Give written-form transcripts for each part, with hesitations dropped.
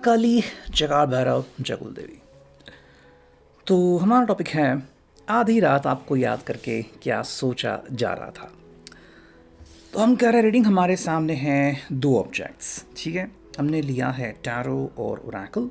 काली, जगाड़ भैरव, जगुल देवी। तो हमारा टॉपिक है आधी रात आपको याद करके क्या सोचा जा रहा था। तो हम कह रहे हैं रीडिंग हमारे सामने हैं दो ऑब्जेक्ट्स, ठीक है। हमने लिया है टैरो और ओरेकल।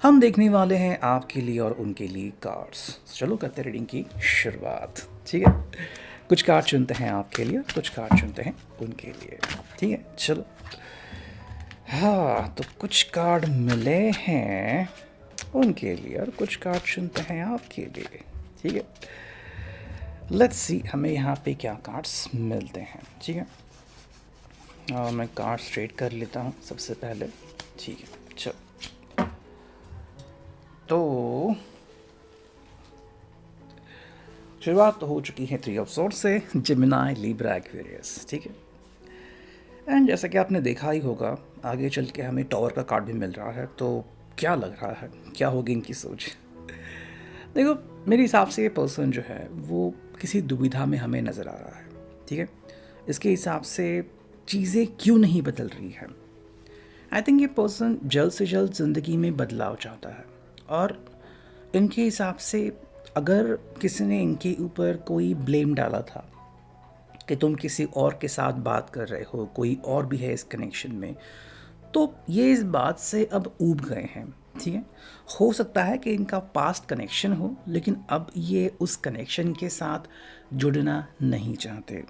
हम देखने वाले हैं आपके लिए और उनके लिए कार्ड्स। चलो करते हैं रीडिंग की शुरुआत, ठीक है। कुछ कार्ड चुनते हैं आपके लिए, कुछ कार्ड चुनते हैं उनके लिए, ठीक है। चलो, हाँ, तो कुछ कार्ड मिले हैं उनके लिए और कुछ कार्ड चुनते हैं आपके लिए, ठीक है। लेट्स सी हमें यहाँ पे क्या कार्ड्स मिलते हैं, ठीक है। और मैं कार्ड स्ट्रेट कर लेता हूँ सबसे पहले, ठीक है। चलो, तो शुरुआत तो हो चुकी है 3 ऑफ सोर्ड्स से, जेमिनी, लिब्रा, एक्वेरियस, ठीक है। एंड जैसा कि आपने देखा ही होगा, आगे चल के हमें टॉवर का कार्ड भी मिल रहा है। तो क्या लग रहा है, क्या होगी इनकी सोच? देखो, मेरे हिसाब से ये पर्सन जो है वो किसी दुविधा में हमें नज़र आ रहा है, ठीक है। इसके हिसाब से चीज़ें क्यों नहीं बदल रही हैं। आई थिंक ये पर्सन जल्द से जल्द ज़िंदगी में बदलाव चाहता है। और इनके हिसाब से अगर किसी ने इनके ऊपर कोई ब्लेम डाला था कि तुम किसी और के साथ बात कर रहे हो, कोई और भी है इस कनेक्शन में, तो ये इस बात से अब ऊब गए हैं, ठीक है। हो सकता है कि इनका पास्ट कनेक्शन हो, लेकिन अब ये उस कनेक्शन के साथ जुड़ना नहीं चाहते,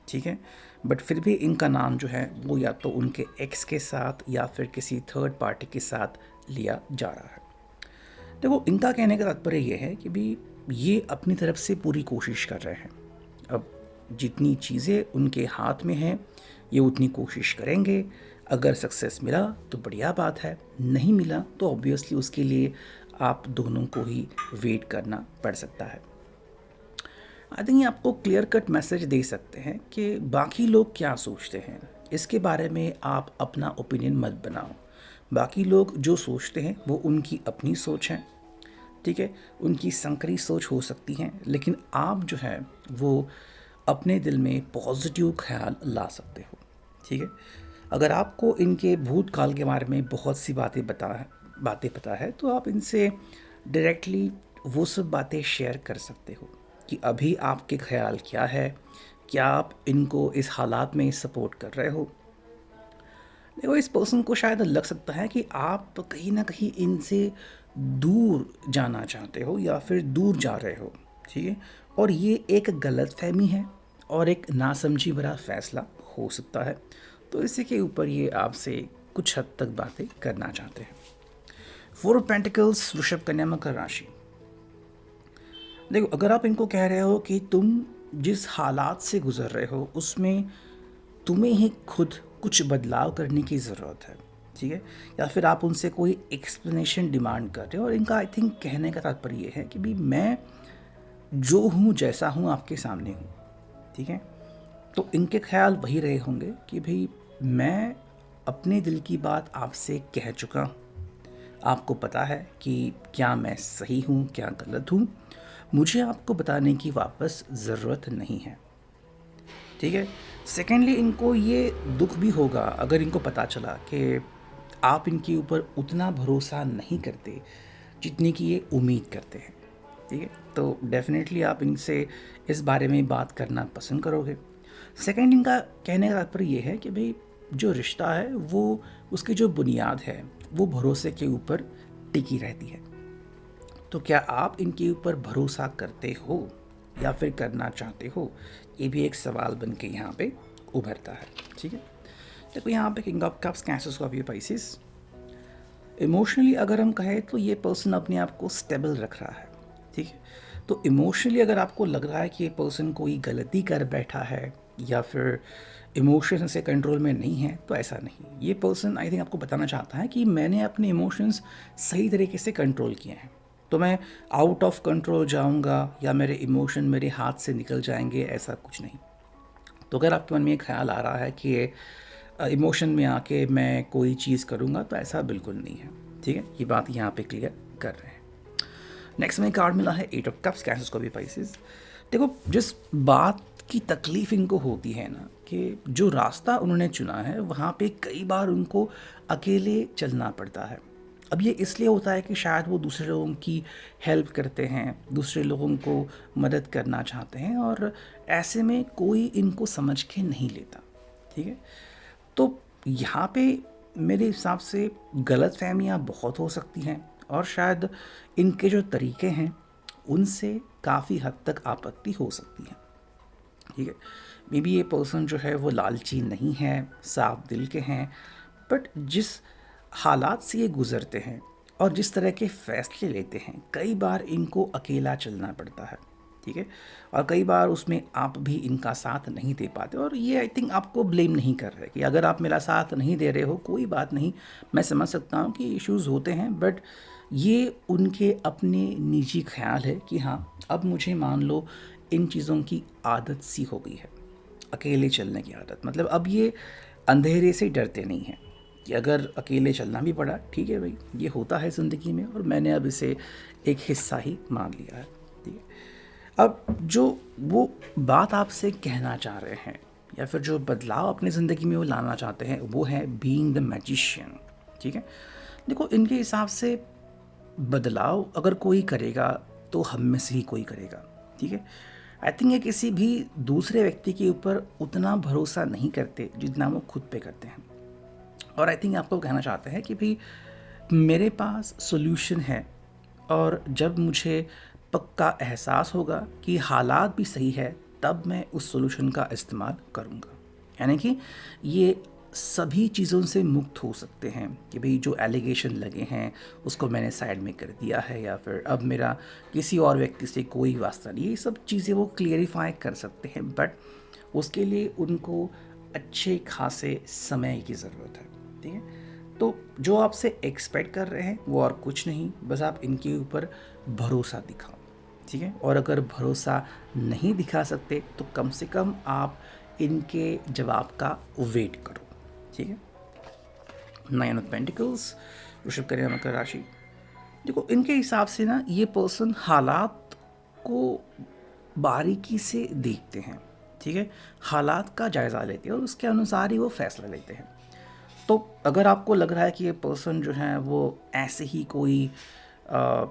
ठीक है। बट फिर भी इनका नाम जो है वो या तो उनके एक्स के साथ या फिर किसी थर्ड पार्टी के साथ लिया जा रहा है। देखो, इनका कहने का तात्पर्य ये है कि भी ये अपनी तरफ से पूरी कोशिश कर रहे हैं। अब जितनी चीज़ें उनके हाथ में हैं ये उतनी कोशिश करेंगे। अगर सक्सेस मिला तो बढ़िया बात है, नहीं मिला तो ऑब्वियसली उसके लिए आप दोनों को ही वेट करना पड़ सकता है। आई थिंक ये आपको क्लियर कट मैसेज दे सकते हैं कि बाकी लोग क्या सोचते हैं इसके बारे में आप अपना ओपिनियन मत बनाओ। बाकी लोग जो सोचते हैं वो उनकी अपनी सोच है, ठीक है। उनकी संकरी सोच हो सकती है, लेकिन आप जो है वो अपने दिल में पॉजिटिव ख्याल ला सकते हो, ठीक है। अगर आपको इनके भूतकाल के बारे में बहुत सी बातें पता है तो आप इनसे डायरेक्टली वो सब बातें शेयर कर सकते हो कि अभी आपके ख्याल क्या है, क्या आप इनको इस हालात में सपोर्ट कर रहे हो। देखो, इस पर्सन को शायद लग सकता है कि आप कहीं ना कहीं इनसे दूर जाना चाहते हो या फिर दूर जा रहे हो, ठीक है। और ये एक गलतफहमी है और एक नासमझी भरा फैसला हो सकता है। तो इसी के ऊपर ये आपसे कुछ हद तक बातें करना चाहते हैं। 4 ऑफ पेंटिकल्स, वृषभ, कन्या, मकर राशि। देखो, अगर आप इनको कह रहे हो कि तुम जिस हालात से गुजर रहे हो उसमें तुम्हें ही खुद कुछ बदलाव करने की ज़रूरत है, ठीक है। या फिर आप उनसे कोई एक्सप्लेनेशन डिमांड कर रहे हो और इनका आई थिंक कहने का तात्पर्य ये है कि भी मैं जो हूँ, जैसा हूँ, आपके सामने हूँ, ठीक है। तो इनके ख्याल वही रहे होंगे कि भाई मैं अपने दिल की बात आपसे कह चुका हूँ। आपको पता है कि क्या मैं सही हूँ, क्या गलत हूँ। मुझे आपको बताने की वापस ज़रूरत नहीं है, ठीक है। सेकेंडली, इनको ये दुख भी होगा अगर इनको पता चला कि आप इनके ऊपर उतना भरोसा नहीं करते जितनी कि ये उम्मीद करते हैं, ठीक है। तो डेफिनेटली आप इनसे इस बारे में बात करना पसंद करोगे। सेकेंड, इनका कहने का तात्पर्य ये है कि भाई जो रिश्ता है वो उसकी जो बुनियाद है वो भरोसे के ऊपर टिकी रहती है। तो क्या आप इनके ऊपर भरोसा करते हो या फिर करना चाहते हो, ये भी एक सवाल बन के यहाँ पे उभरता है, ठीक है। देखो, यहाँ पे king of cups, cancer, Scorpio, Pisces. Emotionally अगर हम कहें तो ये पर्सन अपने आप को स्टेबल रख रहा है, ठीक है। तो इमोशनली अगर आपको लग रहा है कि ये पर्सन कोई गलती कर बैठा है या फिर इमोशन से कंट्रोल में नहीं है, तो ऐसा नहीं। ये पर्सन आई थिंक आपको बताना चाहता है कि मैंने अपने इमोशंस सही तरीके से कंट्रोल किए हैं, तो मैं आउट ऑफ कंट्रोल जाऊंगा या मेरे इमोशन मेरे हाथ से निकल जाएंगे, ऐसा कुछ नहीं। तो अगर आपके मन में ये ख्याल आ रहा है कि ये इमोशन में आके मैं कोई चीज़ करूँगा, तो ऐसा बिल्कुल नहीं है, ठीक है। ये बात यहाँ पे क्लियर कर रहे हैं। नेक्स्ट में कार्ड मिला है 8 of cups, cancer, Scorpio, Pisces. देखो, जिस बात की तकलीफ़ इनको होती है ना कि जो रास्ता उन्होंने चुना है वहाँ पे कई बार उनको अकेले चलना पड़ता है, अब ये इसलिए होता है कि शायद वो दूसरे लोगों की हेल्प करते हैं, दूसरे लोगों को मदद करना चाहते हैं, और ऐसे में कोई इनको समझ के नहीं लेता, ठीक है। तो यहाँ पे मेरे हिसाब से गलतफ़हमियाँ बहुत हो सकती हैं, और शायद इनके जो तरीके हैं उनसे काफ़ी हद तक आपत्ति हो सकती है, ठीक है। मे बी ये पर्सन जो है वो लालची नहीं है, साफ दिल के हैं, बट जिस हालात से ये गुज़रते हैं और जिस तरह के फ़ैसले लेते हैं, कई बार इनको अकेला चलना पड़ता है, ठीक है। और कई बार उसमें आप भी इनका साथ नहीं दे पाते, और ये आई थिंक आपको ब्लेम नहीं कर रहे कि अगर आप मेरा साथ नहीं दे रहे हो कोई बात नहीं, मैं समझ सकता हूँ कि इश्यूज़ होते हैं, बट ये उनके अपने निजी ख्याल है कि हाँ, अब मुझे मान लो इन चीज़ों की आदत सी हो गई है, अकेले चलने की आदत। मतलब अब ये अंधेरे से डरते नहीं हैं कि अगर अकेले चलना भी पड़ा, ठीक है भाई, ये होता है ज़िंदगी में, और मैंने अब इसे एक हिस्सा ही मान लिया है, ठीक है। अब जो वो बात आपसे कहना चाह रहे हैं, या फिर जो बदलाव अपनी ज़िंदगी में वो लाना चाहते हैं, वो है बीइंग द मैजिशियन, ठीक है। देखो, इनके हिसाब से बदलाव अगर कोई करेगा तो हम में से ही कोई करेगा, ठीक है। आई थिंक ये किसी भी दूसरे व्यक्ति के ऊपर उतना भरोसा नहीं करते जितना वो खुद पे करते हैं, और आई थिंक आपको कहना चाहते हैं कि भाई मेरे पास सॉल्यूशन है, और जब मुझे पक्का एहसास होगा कि हालात भी सही है तब मैं उस सॉल्यूशन का इस्तेमाल करूँगा। यानी कि ये सभी चीज़ों से मुक्त हो सकते हैं कि भाई जो एलिगेशन लगे हैं उसको मैंने साइड में कर दिया है, या फिर अब मेरा किसी और व्यक्ति से कोई वास्ता नहीं, ये सब चीज़ें वो क्लियरिफाई कर सकते हैं, बट उसके लिए उनको अच्छे खासे समय की ज़रूरत है, ठीक है। तो जो आपसे एक्सपेक्ट कर रहे हैं वो और कुछ नहीं, बस आप इनके ऊपर भरोसा दिखाओ, ठीक है। और अगर भरोसा नहीं दिखा सकते तो कम से कम आप इनके जवाब का वेट करो, ठीक है। 9 ऑफ पेंटिकल्स, वृषभ, कन्या, मकर राशि। देखो, इनके हिसाब से ना ये पर्सन हालात को बारीकी से देखते हैं, ठीक है। हालात का जायज़ा लेते हैं और उसके अनुसार ही वो फैसला लेते हैं। तो अगर आपको लग रहा है कि ये पर्सन जो है वो ऐसे ही कोई अ,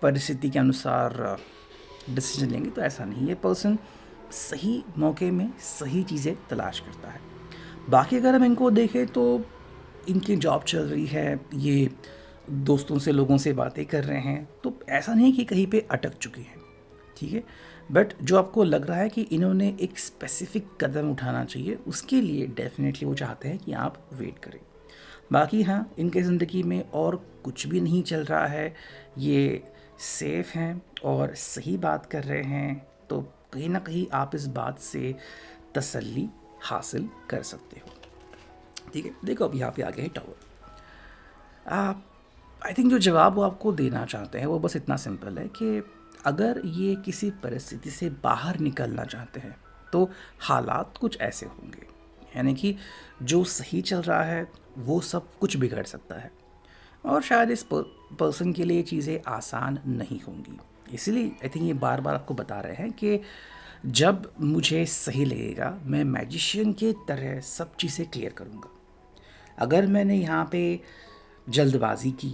परिस्थिति के अनुसार डिसीजन लेंगे, तो ऐसा नहीं। ये पर्सन सही मौके में सही चीज़ें तलाश करता है। बाकी अगर हम इनको देखें तो इनकी जॉब चल रही है, ये दोस्तों से, लोगों से बातें कर रहे हैं, तो ऐसा नहीं कि कहीं पे अटक चुके हैं, ठीक है। बट जो आपको लग रहा है कि इन्होंने एक स्पेसिफिक कदम उठाना चाहिए, उसके लिए डेफिनेटली वो चाहते हैं कि आप वेट करें। बाकी हाँ, इनके ज़िंदगी में और कुछ भी नहीं चल रहा है, ये सेफ हैं और सही बात कर रहे हैं, तो कहीं ना कहीं आप इस बात से तसल्ली हासिल कर सकते हो, ठीक है। देखो, अब यहाँ पे आ गए हैं टावर। आई थिंक जो जवाब वो आपको देना चाहते हैं वो बस इतना सिंपल है कि अगर ये किसी परिस्थिति से बाहर निकलना चाहते हैं तो हालात कुछ ऐसे होंगे, यानी कि जो सही चल रहा है वो सब कुछ बिगड़ सकता है, और शायद इस पर्सन के लिए चीज़ें आसान नहीं होंगी। इसीलिए आई थिंक ये बार बार आपको बता रहे हैं कि जब मुझे सही लगेगा मैं मैजिशियन के तरह सब चीज़ें क्लियर करूँगा। अगर मैंने यहाँ पे जल्दबाजी की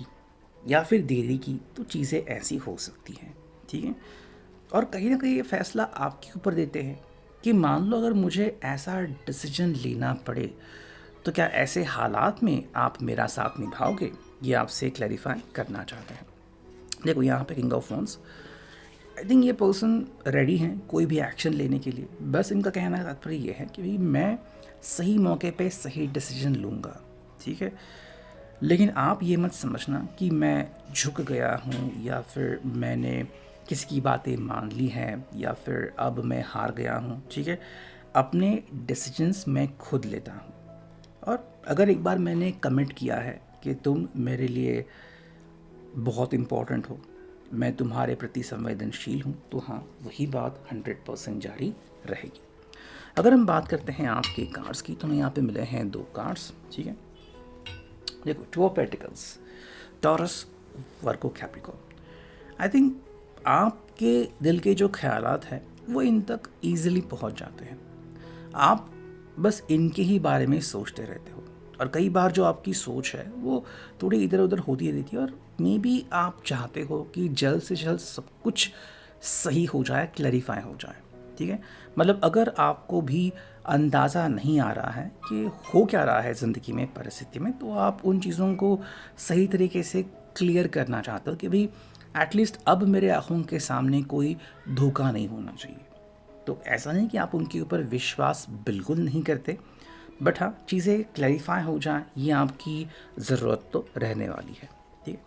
या फिर देरी की तो चीज़ें ऐसी हो सकती हैं, ठीक है। और कहीं ना कहीं ये फैसला आपके ऊपर देते हैं कि मान लो अगर मुझे ऐसा डिसीजन लेना पड़े तो क्या ऐसे हालात में आप मेरा साथ निभाओगे, ये आपसे क्लैरिफाई करना चाहते हैं। देखो, यहाँ पे king of wands, I think ये पर्सन रेडी हैं कोई भी एक्शन लेने के लिए। बस इनका कहना का तात्पर्य ये है कि भाई मैं सही मौके पे सही डिसीजन लूँगा, ठीक है। लेकिन आप ये मत समझना कि मैं झुक गया हूँ, या फिर मैंने किसी की बातें मान ली हैं, या फिर अब मैं हार गया हूँ, ठीक है। अपने डिसीजंस मैं खुद लेता हूँ, और अगर एक बार मैंने कमिट किया है कि तुम मेरे लिए बहुत इम्पोर्टेंट हो, मैं तुम्हारे प्रति संवेदनशील हूँ, तो हाँ, वही बात 100% जारी रहेगी। अगर हम बात करते हैं आपके कार्ड्स की, तो हमें यहाँ पे मिले हैं 2 कार्ड्स, ठीक है। देखो, 2 of pentacles, taurus, Virgo, Capricorn. I think आपके दिल के जो ख्यालात हैं वो इन तक ईजिली पहुंच जाते हैं। आप बस इनके ही बारे में सोचते रहते हो, और कई बार जो आपकी सोच है वो थोड़ी इधर उधर होती रहती है, और मे बी आप चाहते हो कि जल्द से जल्द सब कुछ सही हो जाए, क्लैरिफाई हो जाए। ठीक है, मतलब अगर आपको भी अंदाज़ा नहीं आ रहा है कि हो क्या रहा है ज़िंदगी में, परिस्थिति में, तो आप उन चीज़ों को सही तरीके से क्लियर करना चाहते हो कि भाई एटलीस्ट अब मेरे आँखों के सामने कोई धोखा नहीं होना चाहिए। तो ऐसा नहीं कि आप उनके ऊपर विश्वास बिल्कुल नहीं करते, बट हाँ, चीज़ें क्लैरिफाई हो जाएं, ये आपकी ज़रूरत तो रहने वाली है। ठीक है,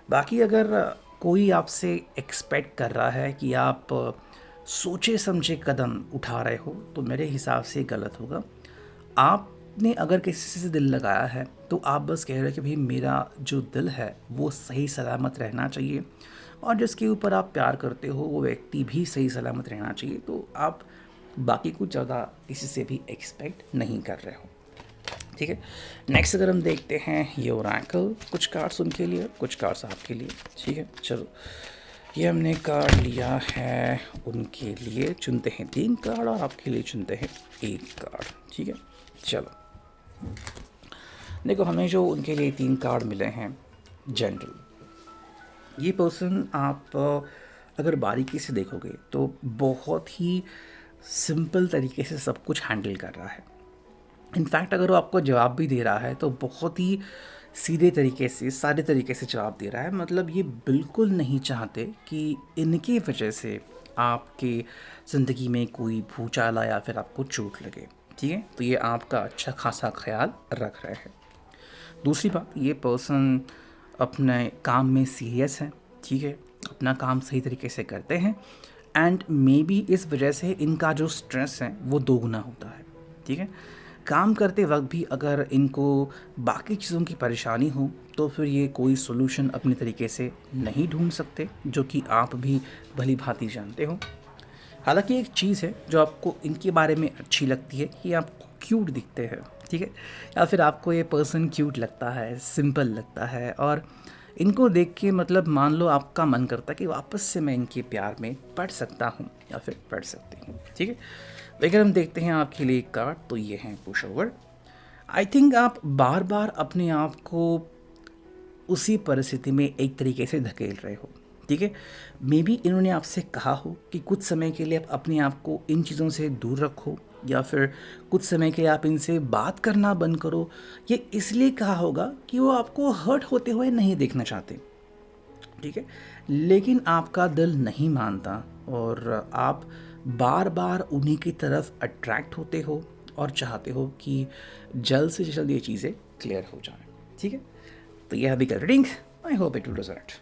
बाकी अगर कोई आपसे एक्सपेक्ट कर रहा है कि आप सोचे समझे कदम उठा रहे हो, तो मेरे हिसाब से गलत होगा। आपने अगर किसी से दिल लगाया है तो आप बस कह रहे हो कि भाई मेरा जो दिल है वो सही सलामत रहना चाहिए, और जिसके ऊपर आप प्यार करते हो वो व्यक्ति भी सही सलामत रहना चाहिए, तो आप बाकी कुछ ज़्यादा किसी से भी एक्सपेक्ट नहीं कर रहे हो। ठीक है, नेक्स्ट अगर हम देखते हैं ये ओरेकल, कुछ कार्ड्स उनके लिए, कुछ कार्ड्स आपके लिए। ठीक है, चलो ये हमने कार्ड लिया है उनके लिए, चुनते हैं 3 कार्ड, और आपके लिए चुनते हैं 1 कार्ड। ठीक है, चलो देखो, हमें जो उनके लिए 3 कार्ड मिले हैं, जनरल, ये पर्सन आप अगर बारीकी से देखोगे तो बहुत ही सिंपल तरीके से सब कुछ हैंडल कर रहा है। इनफैक्ट अगर वो आपको जवाब भी दे रहा है तो बहुत ही सीधे तरीके से, सारे तरीके से जवाब दे रहा है। मतलब ये बिल्कुल नहीं चाहते कि इनकी वजह से आपके ज़िंदगी में कोई भूचाल आए या फिर आपको चोट लगे। ठीक है, तो ये आपका अच्छा खासा ख्याल रख रहे हैं। दूसरी बात, ये पर्सन अपने काम में सीरियस है। ठीक है, अपना काम सही तरीके से करते हैं, एंड मे बी इस वजह से इनका जो स्ट्रेस है वो दोगुना होता है। ठीक है, काम करते वक्त भी अगर इनको बाकी चीज़ों की परेशानी हो तो फिर ये कोई सोल्यूशन अपने तरीके से नहीं ढूंढ सकते, जो कि आप भी भली भांति जानते हो। हालांकि एक चीज़ है जो आपको इनके बारे में अच्छी लगती है कि आपको क्यूट दिखते हैं। ठीक है, या फिर आपको ये पर्सन क्यूट लगता है, सिंपल लगता है, और इनको देख के मतलब मान लो आपका मन करता है कि वापस से मैं इनके प्यार में पड़ सकता हूँ या फिर पड़ सकती हूँ। ठीक है, तो अगर हम देखते हैं आपके लिए कार्ड, तो ये हैं पुश ओवर। आई थिंक आप बार बार अपने आप को उसी परिस्थिति में एक तरीके से धकेल रहे हो। ठीक है, मे बी इन्होंने आपसे कहा हो कि कुछ समय के लिए आप अपने आप को इन चीज़ों से दूर रखो, या फिर कुछ समय के लिए आप इनसे बात करना बंद करो। ये इसलिए कहा होगा कि वो आपको हर्ट होते हुए नहीं देखना चाहते। ठीक है, लेकिन आपका दिल नहीं मानता, और आप बार बार उन्हीं की तरफ अट्रैक्ट होते हो और चाहते हो कि जल्द से जल्द ये चीज़ें क्लियर हो जाएं। ठीक है, तो यह अभी का reading, I hope it will result.